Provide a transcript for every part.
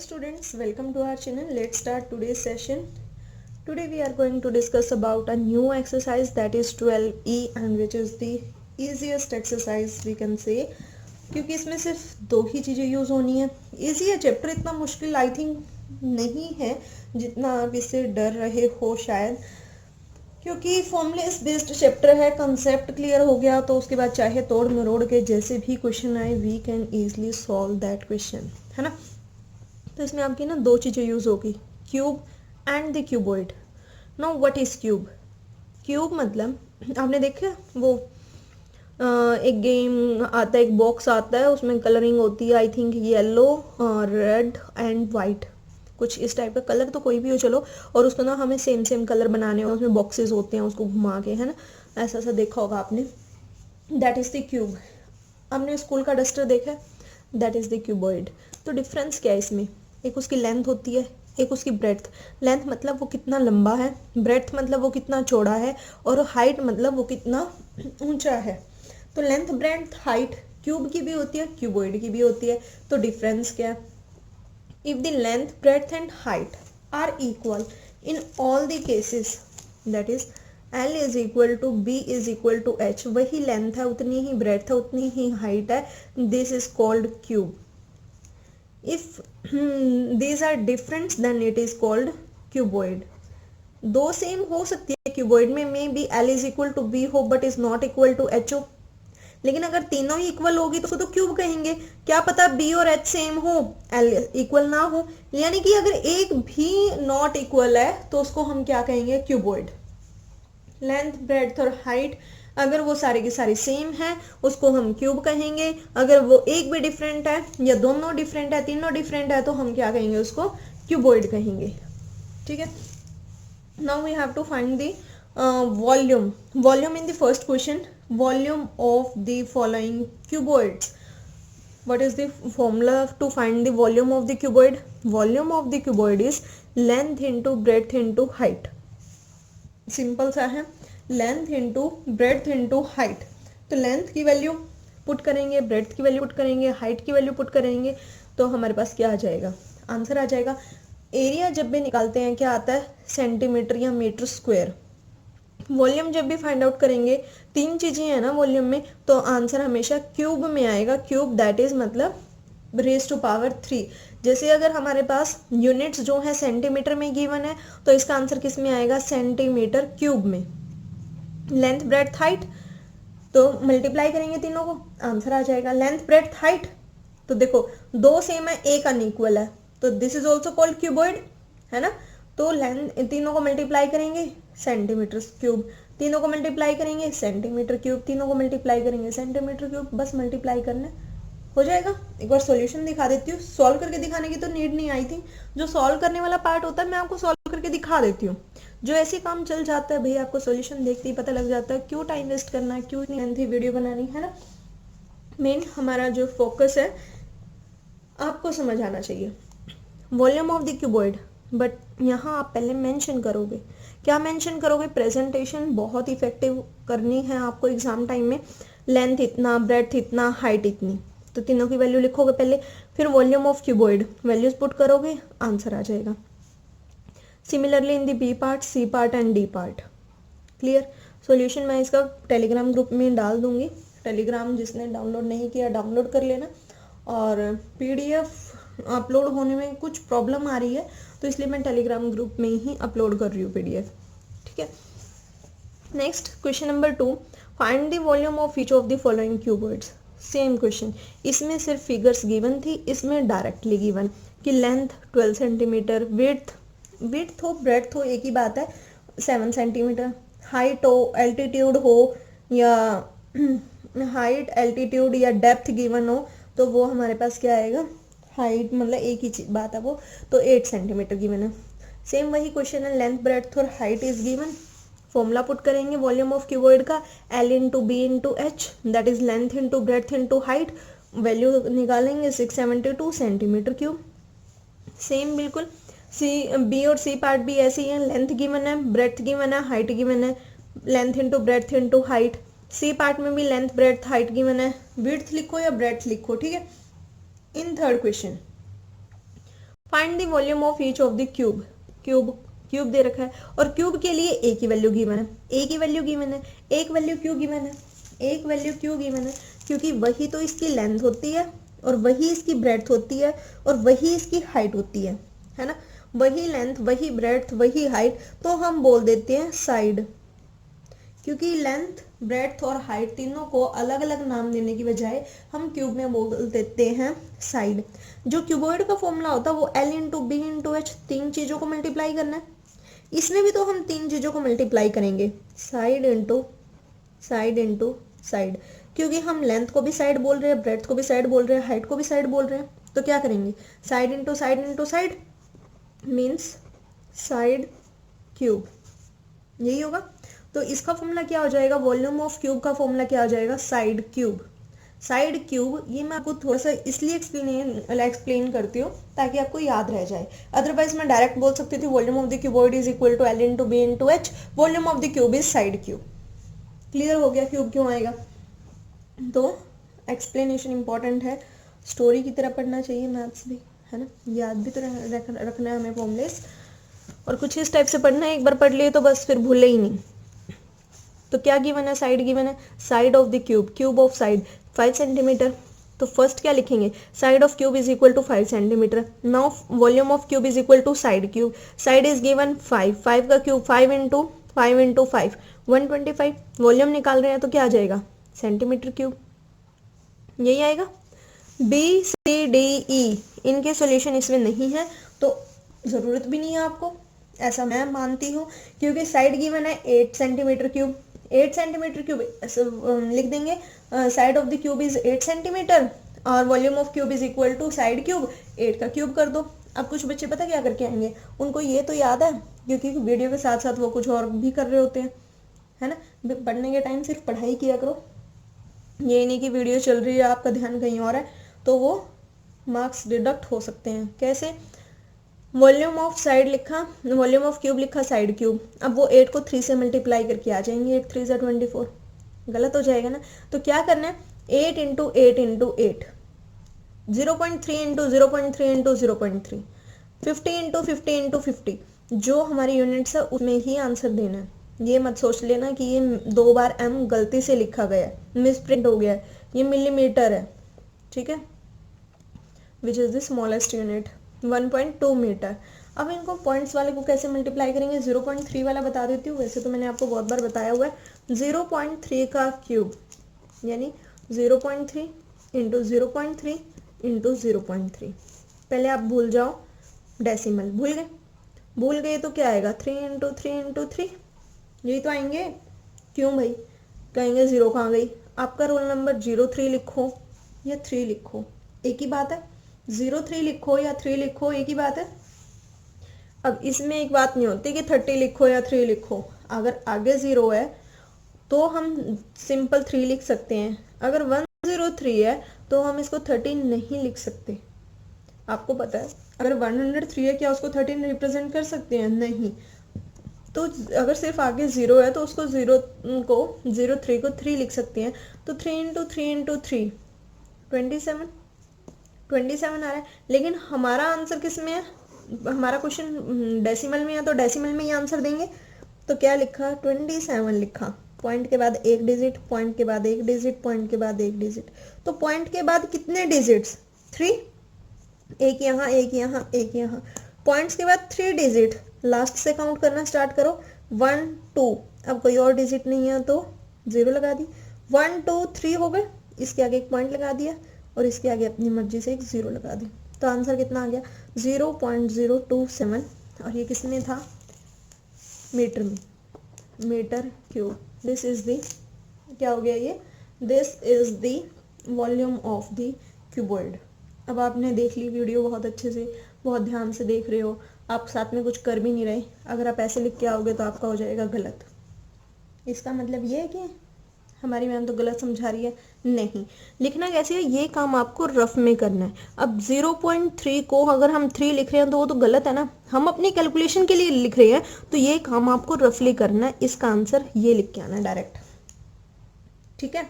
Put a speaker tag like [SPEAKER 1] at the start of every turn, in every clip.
[SPEAKER 1] students, welcome to our channel. Let's start today's session. Today we are going to discuss about a new exercise, that is 12E, and which is the easiest exercise we can say, क्योंकि इसमें सिर्फ दो ही चीज़ें use होनी है. Easy है chapter, इतना मुश्किल आई थिंक नहीं है जितना आप इससे डर रहे हो शायद, क्योंकि फॉर्मूलेस बेस्ड चैप्टर है. कंसेप्ट क्लियर हो गया तो उसके बाद चाहे तोड़ मरोड़ के जैसे भी क्वेश्चन आए we can easily solve that question, है ना. तो इसमें आपकी ना दो चीज़ें यूज़ होगी, cube and the cuboid. Know what is cube? Cube मतलब आपने देखा वो एक गेम आता है, एक बॉक्स आता है, उसमें कलरिंग होती है I think yellow, red and white, कुछ इस टाइप का कलर तो कोई भी हो चलो, और उसको ना हमें सेम सेम कलर बनाने हो, उसमें बॉक्सेस होते हैं उसको घुमा के, है ना. ऐसा ऐसा देखा होगा आपने, दैट इज़ द क्यूब. आपने स्कूल का डस्टर देखा है, दैट इज़ द क्यूबॉइड. तो डिफरेंस क्या है इसमें? एक उसकी लेंथ होती है, एक उसकी ब्रेड्थ. लेंथ मतलब वो कितना लंबा है, ब्रेड्थ मतलब वो कितना चौड़ा है, और हाइट मतलब वो कितना ऊंचा है. तो लेंथ ब्रेड्थ हाइट क्यूब की भी होती है, क्यूबॉइड की भी होती है. तो डिफरेंस क्या है? If the length breadth and height are equal in all the cases, that is L is equal to B is equal to H, वही लेंथ है, उतनी ही ब्रेड्थ है, उतनी ही हाइट है, दिस इज कॉल्ड क्यूब. इफ these are different then it is called cuboid. दो सेम हो सकती है क्यूबॉइड में, may be L is equal to B हो but is not equal to H हो, लेकिन अगर तीनों ही इक्वल होगी तो उसको तो क्यूब कहेंगे. क्या पता B और H सेम हो, L इक्वल ना हो, यानी कि अगर एक भी नॉट इक्वल है तो उसको हम क्या कहेंगे? क्यूबॉइड. लेंथ ब्रेड्थ और हाइट अगर वो सारे की सारी सेम है उसको हम क्यूब कहेंगे. अगर वो एक भी डिफरेंट है या दोनों डिफरेंट है, तीनों डिफरेंट है, तो हम क्या कहेंगे? उसको क्यूबॉइड कहेंगे. ठीक है. Now we have to find the volume in the first question. Volume of the following cuboids. What is the formula to find the volume of the cuboid? Volume of the cuboid is length into breadth into height. Simple सा है, length into breadth into height. तो length की value put करेंगे, breadth की value put करेंगे, height की value put करेंगे, तो हमारे पास क्या आ जाएगा? आंसर आ जाएगा. एरिया जब भी निकालते हैं क्या आता है? सेंटीमीटर या मीटर स्क्वायर. वॉल्यूम जब भी फाइंड आउट करेंगे, तीन चीज़ें हैं ना वॉल्यूम में, तो आंसर हमेशा क्यूब में आएगा. क्यूब दैट इज मतलब रेज टू पावर 3. जैसे अगर हमारे पास यूनिट्स जो है सेंटीमीटर में गिवन है, तो इसका आंसर किस में आएगा? सेंटीमीटर क्यूब में. लेंथ ब्रेड्थ हाइट तो मल्टीप्लाई करेंगे तीनों को, आंसर आ जाएगा. लेंथ ब्रेड्थ हाइट तो देखो दो सेम है, एक अनइक्वल है, तो this is also called cuboid, है ना. तो लेंथ तीनों को मल्टीप्लाई करेंगे, सेंटीमीटर क्यूब. तीनों को मल्टीप्लाई करेंगे, सेंटीमीटर क्यूब. तीनों को मल्टीप्लाई करेंगे, सेंटीमीटर क्यूब. बस मल्टीप्लाई करना हो जाएगा. एक बार सॉल्यूशन दिखा देती हूँ. सॉल्व करके दिखाने की तो नीड नहीं आई थी. जो सॉल्व करने वाला पार्ट होता है मैं आपको सॉल्व करके दिखा देती हूँ. जो ऐसे काम चल जाता है भैया, आपको सॉल्यूशन देखते ही पता लग जाता है, क्यों टाइम वेस्ट करना है, क्यों इतनी लेंथी वीडियो बनानी है ना. मेन हमारा जो फोकस है आपको समझ आना चाहिए. Volume of the cuboid, but यहाँ आप पहले मेंशन करोगे. क्या मेंशन करोगे? प्रेजेंटेशन बहुत इफेक्टिव करनी है आपको एग्जाम टाइम में. लेंथ इतना, ब्रेड्थ इतना, हाइट इतनी, तो तीनों की वैल्यू लिखोगे पहले, फिर volume of cuboid values put करोगे, आंसर आ जाएगा. Similarly in the B part, C part and D part. Clear. Solution मैं इसका टेलीग्राम ग्रुप में डाल दूंगी. टेलीग्राम जिसने डाउनलोड नहीं किया डाउनलोड कर लेना. और पीडीएफ अपलोड होने में कुछ प्रॉब्लम आ रही है, तो इसलिए मैं टेलीग्राम ग्रुप में ही अपलोड कर रही हूँ पीडीएफ. ठीक है. Next question number 2. Find the volume of each of the following cuboids. Same question, इसमें सिर्फ फिगर्स गिवन थी, इसमें डायरेक्टली गिवन कि लेंथ 12 सेंटीमीटर, विड्थ हो ब्रेड्थ हो एक ही बात है 7 सेंटीमीटर, हाइट हो, एल्टीट्यूड हो या हाइट एल्टीट्यूड या डेप्थ गिवन हो, तो वो हमारे पास क्या आएगा? हाइट मतलब एक ही बात है वो, तो 8 सेंटीमीटर गिवन है. सेम वही क्वेश्चन है, लेंथ ब्रेड्थ और height is given. Formula put करेंगे वॉल्यूम ऑफ क्यूबॉइड का, L into B into H, that is length into breadth into height. Value निकालेंगे 672 सेंटीमीटर क्यूब. सेम बिल्कुल. सी बी और C part भी ऐसे ही है. लेंथ गिवन है, ब्रेड्थ गिवन है, हाइट गिवन है, length into breadth into height. C part में भी लेंथ ब्रेड्थ हाइट गिवन है. विड्थ लिखो या ब्रेड्थ लिखो, ठीक है. In third question find the volume of each of the cube. Cube दे रखा है और क्यूब के लिए ए की वैल्यू गिवन है, ए की वैल्यू गिवन है, एक वैल्यू क्यों गिवन है, एक वैल्यू क्यों गिवन है, क्योंकि वही तो इसकी लेंथ होती है और वही इसकी ब्रेड्थ होती है और वही इसकी हाइट होती है ना, वही लेंथ वही ब्रेड्थ वही हाइट, तो हम बोल देते हैं साइड। क्योंकि लेंथ ब्रेड्थ और हाइट तीनों को अलग अलग नाम देने की बजाय हम क्यूब में बोल देते हैं साइड। जो क्यूबॉइड का फॉर्मूला होता है वो L into B into H, तीन चीज़ों को मल्टीप्लाई करना है। इसमें भी तो हम तीन चीज़ों को मल्टीप्लाई करेंगे, साइड इंटू साइड, क्योंकि हम लेंथ को भी साइड बोल रहे हैं, ब्रेड्थ को भी साइड बोल रहे हैं, हाइट को भी साइड बोल रहे हैं, तो क्या करेंगे, side into side means side cube, यही होगा। तो इसका फॉर्मूला क्या हो जाएगा, वॉल्यूम ऑफ क्यूब का फॉर्मूला क्या हो जाएगा, साइड क्यूब। साइड क्यूब, ये मैं आपको थोड़ा सा इसलिए एक्सप्लेन करती हूँ ताकि आपको याद रह जाए, अदरवाइज मैं डायरेक्ट बोल सकती थी volume of the cuboid is equal to L into B into H, volume of the cube is side cube. Clear हो गया क्यूब क्यों आएगा। तो एक्सप्लेनेशन इंपॉर्टेंट है, स्टोरी की तरह पढ़ना चाहिए मैथ्स भी, है ना, याद भी तो रखना है हमें फॉर्मूलेस, और कुछ इस टाइप से पढ़ना है, एक बार पढ़ लिए तो बस फिर भूले ही नहीं। तो क्या गिवन है, साइड गिवन है, side of the cube, cube of side 5 centimetre, तो फर्स्ट क्या लिखेंगे, side of cube is equal to 5 centimetre. Now volume of cube is equal to side cube, side is given 5 का cube 5 into 5 125, volume निकाल रहे हैं तो क्या आ जाएगा, सेंटीमीटर क्यूब, यही आएगा। बी सी डी ई इनके सॉल्यूशन इसमें नहीं है तो ज़रूरत भी नहीं है आपको, ऐसा मैं मानती हूँ, क्योंकि साइड गिवन है 8 सेंटीमीटर क्यूब, 8 सेंटीमीटर क्यूब लिख देंगे, side of the cube is 8 centimetre और volume of cube is equal to side cube, 8 का क्यूब कर दो। अब कुछ बच्चे पता क्या करके आएंगे, उनको ये तो याद है क्योंकि वीडियो के साथ साथ वो कुछ और भी कर रहे होते हैं, है ना, पढ़ने के टाइम सिर्फ पढ़ाई किया करो, ये नहीं कि वीडियो चल रही है आपका ध्यान कहीं और है तो वो मार्क्स डिडक्ट हो सकते हैं। कैसे, वॉल्यूम ऑफ साइड लिखा, वॉल्यूम ऑफ क्यूब लिखा, साइड क्यूब, अब वो 8 को 3 से मल्टीप्लाई करके आ जाएंगे, 8 3 ज़ा 24, गलत हो जाएगा ना। तो क्या करना है, 8 into 8 into 8, 0.3 into 0.3 into 0.3, 50 into 50 into 50, जो हमारी यूनिट्स है उसमें ही आंसर देना है। ये मत सोच लेना कि ये 2 बार m गलती से लिखा गया है, मिसप्रिंट हो गया है, ये मिलीमीटर है, ठीक है, which is the smallest unit 1.2 metre. अब इनको पॉइंट्स वाले को कैसे मल्टीप्लाई करेंगे, 0.3 वाला बता देती हूँ, वैसे तो मैंने आपको बहुत बार बताया हुआ है। 0.3 का क्यूब यानी 0.3 इंटू 0.3 इंटू 0.3, पहले आप भूल जाओ डेसिमल, भूल गए तो क्या आएगा, 3 इंटू 3 इंटू 3, यही तो आएंगे। क्यों भाई, कहेंगे 0 कहाँ गई, आपका रोल नंबर 03 लिखो या 3 लिखो एक ही बात है, 03 लिखो या 3 लिखो एक ही बात है। अब इसमें एक बात नहीं होती कि 30 लिखो या 3 लिखो, अगर आगे 0 है तो हम सिंपल 3 लिख सकते हैं, अगर 103 है तो हम इसको 13 नहीं लिख सकते। आपको पता है अगर 103 है क्या उसको 13 रिप्रेजेंट कर सकते हैं, नहीं। तो अगर सिर्फ आगे 0 है तो उसको 03 को 3 लिख सकते हैं, तो 3 इंटू 3 इंटू 3 27 आ रहा है। लेकिन हमारा आंसर किस में है, हमारा क्वेश्चन डेसिमल में है तो डेसिमल में ही आंसर देंगे। तो क्या लिखा, 27 लिखा, पॉइंट के बाद एक डिजिट, पॉइंट के बाद एक डिजिट, पॉइंट के बाद एक डिजिट, तो पॉइंट के बाद कितने डिजिट्स, 3, एक यहाँ एक यहाँ एक यहाँ, पॉइंट्स के बाद 3 डिजिट, लास्ट से काउंट करना स्टार्ट करो, 1 2, अब कोई और डिजिट नहीं है तो 0 लगा दी, 1 2 3 हो गए, इसके आगे एक पॉइंट लगा दिया और इसके आगे अपनी मर्जी से एक 0 लगा दी, तो आंसर कितना आ गया 0.027, और ये किस में था, मीटर में, metre cube. This is the, क्या हो गया ये, this is the volume of the cuboid. अब आपने देख ली वीडियो बहुत अच्छे से, बहुत ध्यान से देख रहे हो, आप साथ में कुछ कर भी नहीं रहे, अगर आप ऐसे लिख के आओगे तो आपका हो जाएगा गलत। इसका मतलब ये है कि हमारी मैम तो गलत समझा रही है, नहीं। लिखना कैसे है, ये काम आपको रफ में करना है। अब 0.3 को अगर हम 3 लिख रहे हैं तो वो तो गलत है ना, हम अपनी कैलकुलेशन के लिए लिख रहे हैं, तो ये काम आपको रफली करना है। इसका आंसर ये लिख के आना है डायरेक्ट, ठीक है।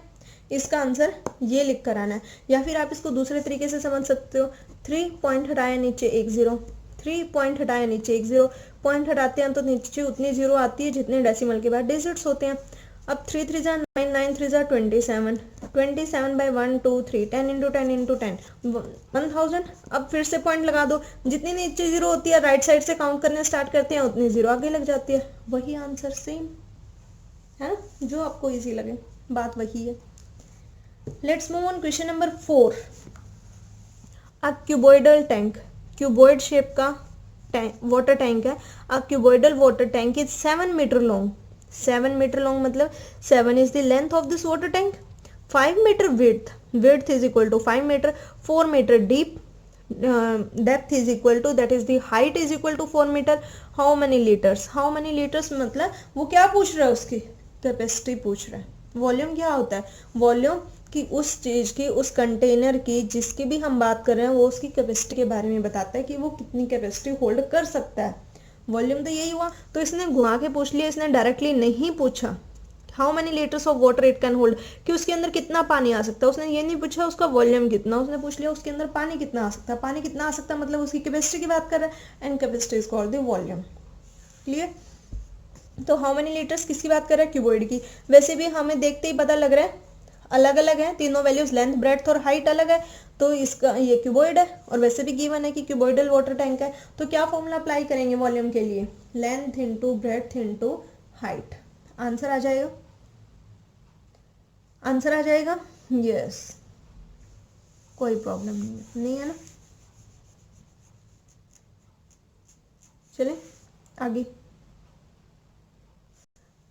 [SPEAKER 1] इसका आंसर ये लिख कर आना है। या फिर आप इसको दूसरे तरीके से समझ सकते हो, 3 पॉइंट हटाया नीचे एक जीरो, 3 पॉइंट हटाया नीचे एक जीरो, पॉइंट हटाते हैं तो नीचे उतनी जीरो आती है जितने डेसिमल के बाद डिजिट्स होते हैं। अब 3 3 जा 9, 9 3 जा 27, 27 बाई 1 2 3, 10 इंटू 10 इंटू 10, 1000। अब फिर से पॉइंट लगा दो, जितनी नीचे जीरो होती है राइट साइड से काउंट करने स्टार्ट करते हैं उतनी जीरो आगे लग जाती है। वही आंसर सेम है ना, जो आपको इजी लगे, बात वही है। Let's move on question number 4। A cuboidal tank, cuboid shape का वाटर टैंक है। A cuboidal water tank is 7 metre long, 7 metre long मतलब 7 is the length of this water tank, 5 meter width, width is equal to 5 meter, 4 meter deep, depth is equal to, that is the height is equal to 4 meter, how many liters, how many liters मतलब वो क्या पूछ रहा है, उसकी capacity पूछ रहा है। वॉल्यूम क्या होता है, वॉल्यूम कि उस चीज की, उस कंटेनर की जिसकी भी हम बात कर रहे हैं वो उसकी कैपेसिटी के बारे में बताता है कि वो कितनी कैपेसिटी होल्ड कर सकता है। वॉल्यूम तो यही हुआ, तो इसने घुमा के पूछ लिया, इसने डायरेक्टली नहीं पूछा how many litres of water it can hold, कि उसके अंदर कितना पानी आ सकता है। उसने ये नहीं पूछा उसका वॉल्यूम कितना, उसने पूछ लिया उसके अंदर पानी कितना आ सकता है। पानी कितना आ सकता है मतलब उसकी कैपेसिटी की बात कर रहा है, and capacity is called the volume. Clear. तो हाउ मेनी लीटर्स किसकी बात कर रहा है, क्यूबॉइड की। वैसे भी हमें देखते ही पता लग रहा है अलग अलग है, तीनों वैल्यूज लेंथ ब्रेड्थ और हाइट अलग है, तो इसका ये क्यूबॉइड है। और वैसे भी गिवन है कि क्यूबॉइडल वाटर टैंक है, तो क्या फॉर्मूला अप्लाई करेंगे वॉल्यूम के लिए, length into breadth into height. Answer आ जाएगा, आंसर आ जाएगा, यस, कोई प्रॉब्लम नहीं है ना। चले आगे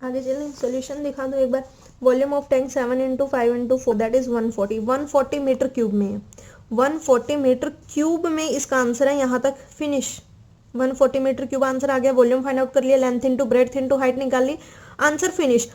[SPEAKER 1] आगे चलें, सॉल्यूशन दिखा दो एक बार। Volume of tank 7 into 5 into 4 that is 140, 140 metre cube में है, 140 मीटर क्यूब में इसका आंसर है। यहाँ तक फिनिश, 140 मीटर क्यूब आंसर आ गया। वॉल्यूम फाइंड आउट कर लिया, length into breadth into height निकाल ली, आंसर फिनिश।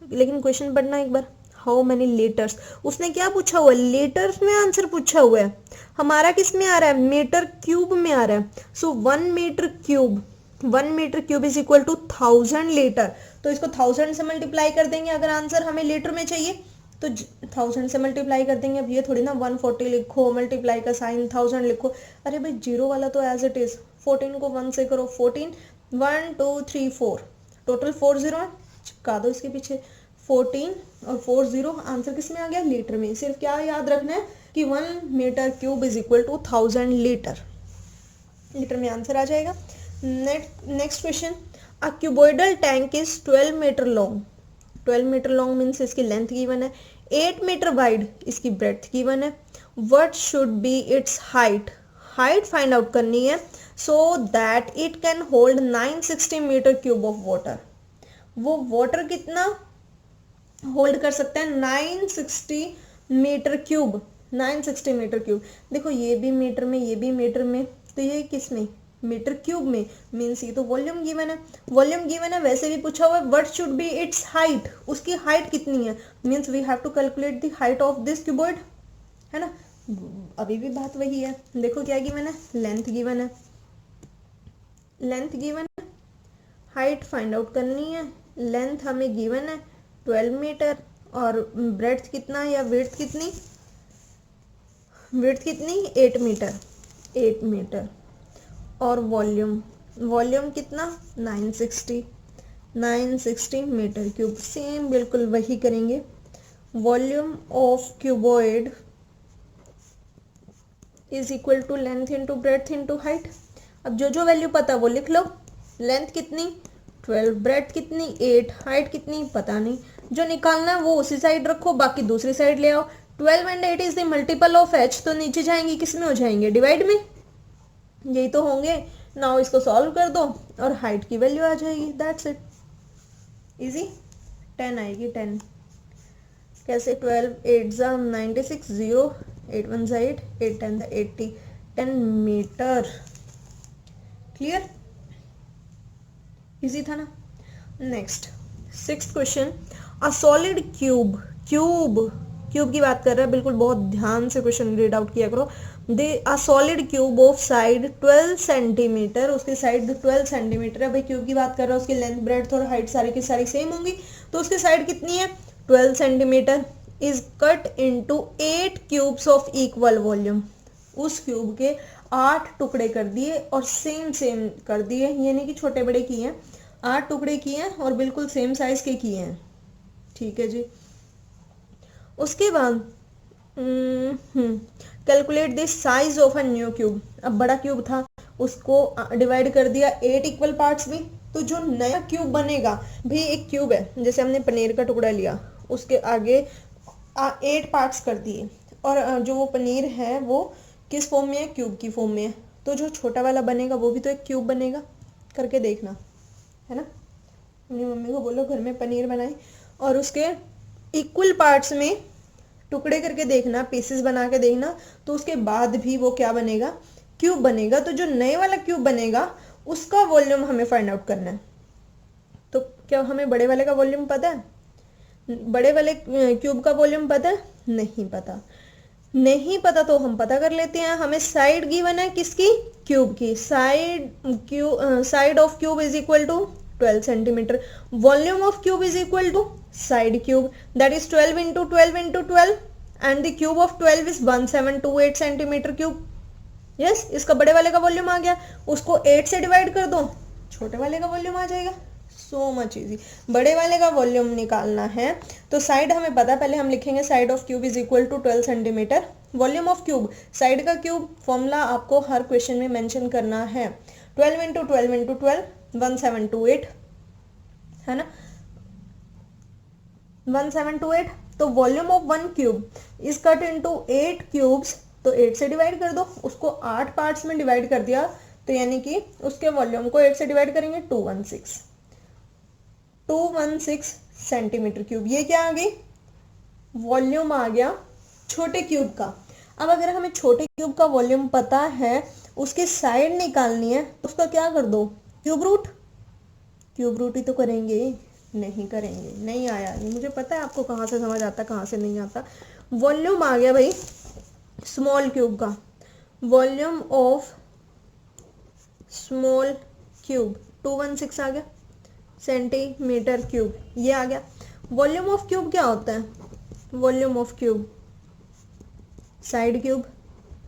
[SPEAKER 1] लेकिन क्वेश्चन पढ़ना एक बार, हाउ मेनी लीटर्स, उसने क्या पूछा हुआ है, लीटर्स में आंसर पूछा हुआ है। हमारा किस में आ रहा है, मीटर क्यूब में आ रहा है। So 1 metre cube, 1 metre cube is equal to 1000 litre. तो इसको 1000 से मल्टीप्लाई कर देंगे, अगर आंसर हमें लीटर में चाहिए तो 1000 से मल्टीप्लाई कर देंगे। अब ये थोड़ी ना 140 लिखो, मल्टीप्लाई का साइन 1000 लिखो, अरे भाई जीरो वाला तो एज इट इज, 14 को 1 से करो, 14, 1 2 3 4, टोटल 40 है, चिपका दो इसके पीछे, 14 और 40, आंसर किस में आ गया, लीटर में। सिर्फ क्या याद रखना है कि 1 metre cube is equal to 1000 litre, litre में आंसर आ जाएगा। Next question, a cuboidal tank is 12 metre long, 12 metre long means इसकी लेंथ गिवन है, 8 मीटर वाइड इसकी ब्रेड्थ गिवन है। What should be its height, height find out करनी है, so that it can hold 960 metre cube of water. वो water कितना hold कर सकता है, 960 मीटर क्यूब, 960 मीटर क्यूब। देखो ये भी मीटर में, ये भी मीटर में, तो ये किस में, मीटर क्यूब में, मीन्स ये तो वॉल्यूम गिवन है, वॉल्यूम गिवन है। वैसे भी पूछा हुआ है what should be its height, उसकी हाइट कितनी है, means we have to calculate the height of this cuboid, है ना। अभी भी बात वही है, देखो क्या गिवन है, लेंथ गिवन है, लेंथ गिवन है, हाइट फाइंड आउट करनी है। लेंथ हमें गिवन है 12 मीटर, और ब्रेड्थ कितना या विड्थ कितनी, विड्थ कितनी 8 मीटर, 8 मीटर, और वॉल्यूम, वॉल्यूम कितना 960, 960 मीटर क्यूब। सेम बिल्कुल वही करेंगे, volume of cuboid is equal to length into breadth into height. अब जो जो वैल्यू पता वो लिख लो, लेंथ कितनी 12, ब्रेड्थ कितनी 8, हाइट कितनी पता नहीं, जो निकालना है वो उसी साइड रखो, बाकी दूसरी साइड ले आओ। 12 and 8 is the multiple of h, तो नीचे जाएंगे किस में हो जाएंगे, डिवाइड में, यही तो होंगे। नाउ इसको सॉल्व कर दो और हाइट की वैल्यू आ जाएगी, दैट्स इट, इजी। 10 आएगी, 10 कैसे, 12 8 जा 96, 0 8 1 जा 8, 8 10 80, 10 मीटर। क्लियर, इजी था ना। नेक्स्ट 6th क्वेश्चन, अ सॉलिड क्यूब, क्यूब क्यूब की बात कर रहा है, बिल्कुल बहुत ध्यान से क्वेश्चन रीड आउट किया करो। दे a solid cube of side 12 centimetre, उसकी साइड 12 सेंटीमीटर है। भाई क्यूब की बात कर रहा है, उसकी लेंथ ब्रेड्थ और हाइट सारी की सारी सेम होंगी, तो उसकी साइड कितनी है 12 centimetre. Is cut into 8 cubes of equal volume. उस क्यूब के 8 टुकड़े कर दिए और सेम सेम कर दिए, यानी कि छोटे बड़े किए हैं, 8 टुकड़े किए हैं और बिल्कुल सेम साइज के किए हैं। ठीक है जी। उसके बाद calculate the size of a new cube. अब बड़ा क्यूब था, उसको डिवाइड कर दिया 8 इक्वल पार्ट्स में। तो जो नया क्यूब बनेगा, भाई एक क्यूब है, जैसे हमने पनीर का टुकड़ा लिया, उसके आगे 8 पार्ट्स कर दिए, और जो वो पनीर है वो किस फॉर्म में है, क्यूब की फॉर्म में है। तो जो छोटा वाला बनेगा वो भी तो एक क्यूब बनेगा। करके देखना, है ना। अपनी मम्मी को बोलो घर में पनीर बनाए और उसके इक्वल पार्ट्स में टुकड़े करके देखना, पीसेस बना के देखना, तो उसके बाद भी वो क्या बनेगा, क्यूब बनेगा। तो जो नए वाला क्यूब बनेगा उसका वॉल्यूम हमें फाइंड आउट करना है। तो क्या हमें बड़े वाले का वॉल्यूम पता है? बड़े वाले क्यूब का वॉल्यूम पता है? नहीं पता। नहीं पता तो हम पता कर लेते हैं। हमें साइड गिवन है किसकी, क्यूब की। Side of cube is equal to 12 centimetre. Volume of cube is equal to side cube, that is 12 into 12 into 12, and the cube of 12 is 1728 centimetre cube. Yes, इसका बड़े वाले का वॉल्यूम आ गया। उसको 8 से डिवाइड कर दो, छोटे वाले का वॉल्यूम आ जाएगा। So much easy. बड़े वाले का वॉल्यूम निकालना है तो साइड हमें पता है, पहले हम लिखेंगे side of cube is equal to 12 centimetre. Volume of cube, side का क्यूब फॉर्मूला आपको हर क्वेश्चन में मेंशन करना है। 12 इंटू 12 इंटू 12, 1728, है ना, 1728। तो volume of 1 cube is cut into 8 cubes, तो 8 से डिवाइड कर दो। उसको 8 पार्ट्स में डिवाइड कर दिया, तो यानी कि उसके वॉल्यूम को 8 से डिवाइड करेंगे, 216 सेंटीमीटर क्यूब। ये क्या आ गई, वॉल्यूम आ गया छोटे क्यूब का। अब अगर हमें छोटे क्यूब का वॉल्यूम पता है, उसकी साइड निकालनी है, तो उसका क्या कर दो, क्यूब रूट। क्यूब रूट ही तो करेंगे, नहीं करेंगे, नहीं आया ये मुझे पता है आपको कहाँ से समझ आता कहाँ से नहीं आता। वॉल्यूम आ गया भाई स्मॉल क्यूब का, वॉल्यूम ऑफ स्मॉल क्यूब 216 आ गया सेंटीमीटर क्यूब, ये आ गया। वॉल्यूम ऑफ क्यूब क्या होता है, volume of cube side cube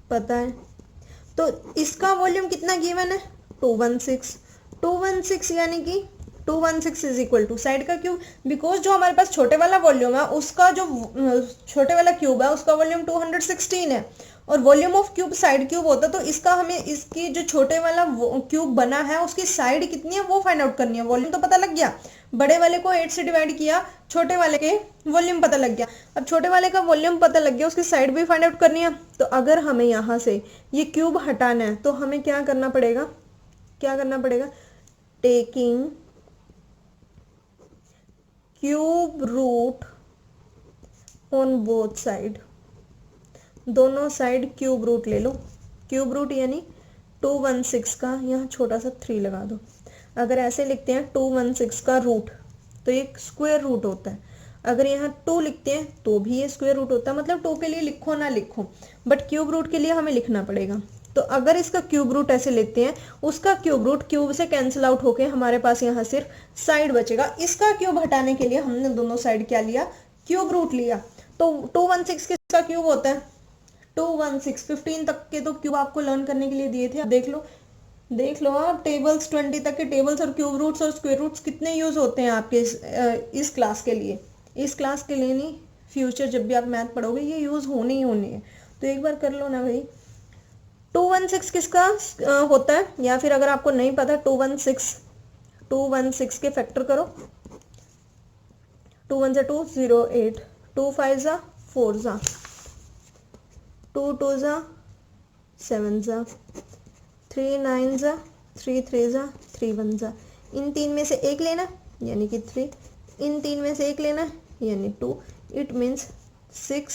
[SPEAKER 1] पता है, तो इसका वॉल्यूम कितना गिवन है, 216 यानी कि 216 इज इक्वल टू साइड का क्यूब। बिकॉज जो हमारे पास छोटे वाला वॉल्यूम है, उसका जो छोटे वाला क्यूब है उसका वॉल्यूम 216 है, और volume of cube side cube होता है। तो इसका हमें इसकी जो छोटे वाला क्यूब बना है उसकी साइड कितनी है वो फाइंड आउट करनी है। वॉल्यूम तो पता लग गया, बड़े वाले को 8 से डिवाइड किया, छोटे वाले के वॉल्यूम पता लग गया। अब छोटे वाले का वॉल्यूम पता लग गया, उसकी साइड भी फाइंड आउट करनी है। तो अगर हमें यहाँ से ये क्यूब हटाना है तो हमें क्या करना पड़ेगा, क्या करना पड़ेगा, taking cube root on both side, दोनों साइड क्यूब रूट ले लो। क्यूब रूट यानी 216 का यहाँ छोटा सा 3 लगा दो। अगर ऐसे लिखते हैं 216 का रूट तो ये स्क्वायर रूट होता है, अगर यहाँ 2 लिखते हैं तो भी ये स्क्वायर रूट होता है। मतलब 2 के लिए लिखो ना लिखो, बट क्यूब रूट के लिए हमें लिखना पड़ेगा। तो अगर इसका क्यूब रूट ऐसे लेते हैं, उसका क्यूब रूट क्यूब से कैंसिल आउट होके हमारे पास यहाँ सिर्फ साइड बचेगा। इसका क्यूब हटाने के लिए हमने दोनों साइड क्या लिया, क्यूब रूट लिया। तो 216 किसका क्यूब होता है, 216। 15 तक के तो क्यूब आपको लर्न करने के लिए दिए थे, देख लो आप टेबल्स, 20 तक के टेबल्स और क्यूब रूट्स और स्क्वायर रूट्स कितने यूज होते हैं आपके इस क्लास के लिए। इस क्लास के लिए नहीं, फ्यूचर जब भी आप मैथ पढ़ोगे ये यूज होने ही होने है। तो एक बार कर लो ना भाई। 216 किसका होता है, या फिर अगर आपको नहीं पता 216 के फैक्टर करो। 2 1 2 0 8, 2 5 4 2 2 7 3 9 3 3 3 1 इन 3 में से एक लेना यानी कि 3, इन 3 में से एक लेना यानी 2। It means 6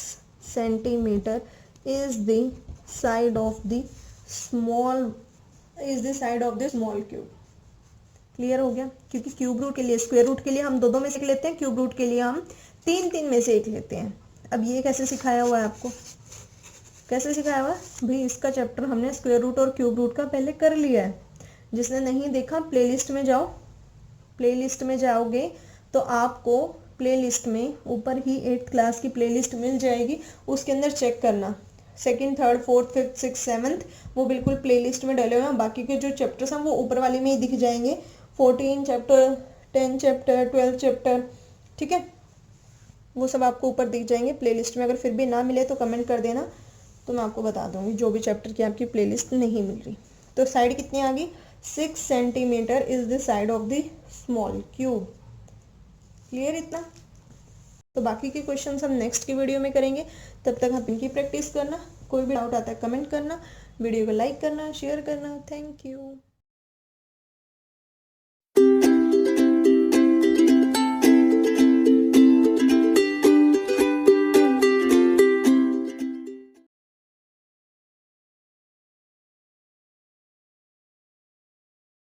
[SPEAKER 1] centimetre is the side of the small cube. Clear हो गया, क्योंकि क्यूब रूट के लिए, स्क्वायर रूट के लिए हम दो में से एक लेते हैं, क्यूब रूट के लिए हम 3 में से एक लेते हैं। अब ये कैसे सिखाया हुआ है आपको, कैसे सिखाया हुआ है भाई, इसका चैप्टर हमने स्क्वायर रूट और क्यूब रूट का पहले कर लिया है। जिसने नहीं देखा प्लेलिस्ट में जाओ, प्लेलिस्ट में जाओगे तो आपको प्लेलिस्ट में ऊपर ही 8th क्लास की प्लेलिस्ट मिल जाएगी, उसके अंदर चेक करना। Second, third, fourth, fifth, six, seventh वो बिल्कुल प्लेलिस्ट में डले हुए हैं। बाकी के जो चैप्टर्स हैं वो ऊपर वाले में ही दिख जाएंगे। 14 चैप्टर, 10 चैप्टर, 12 चैप्टर, ठीक है, वो सब आपको ऊपर दिख जाएंगे प्लेलिस्ट में। अगर फिर भी ना मिले तो कमेंट कर देना, तो मैं आपको बता दूंगी जो भी चैप्टर की आपकी प्लेलिस्ट नहीं मिल रही। तो साइड कितनी आ गई? 6 centimetre is the side of the small cube. Clear इतना? तो बाकी के क्वेश्चंस हम नेक्स्ट की वीडियो में करेंगे। तब तक आप इनकी प्रैक्टिस करना। कोई भी डाउट आता है कमेंट करना, वीडियो को लाइक करना, शेयर करना। Thank you.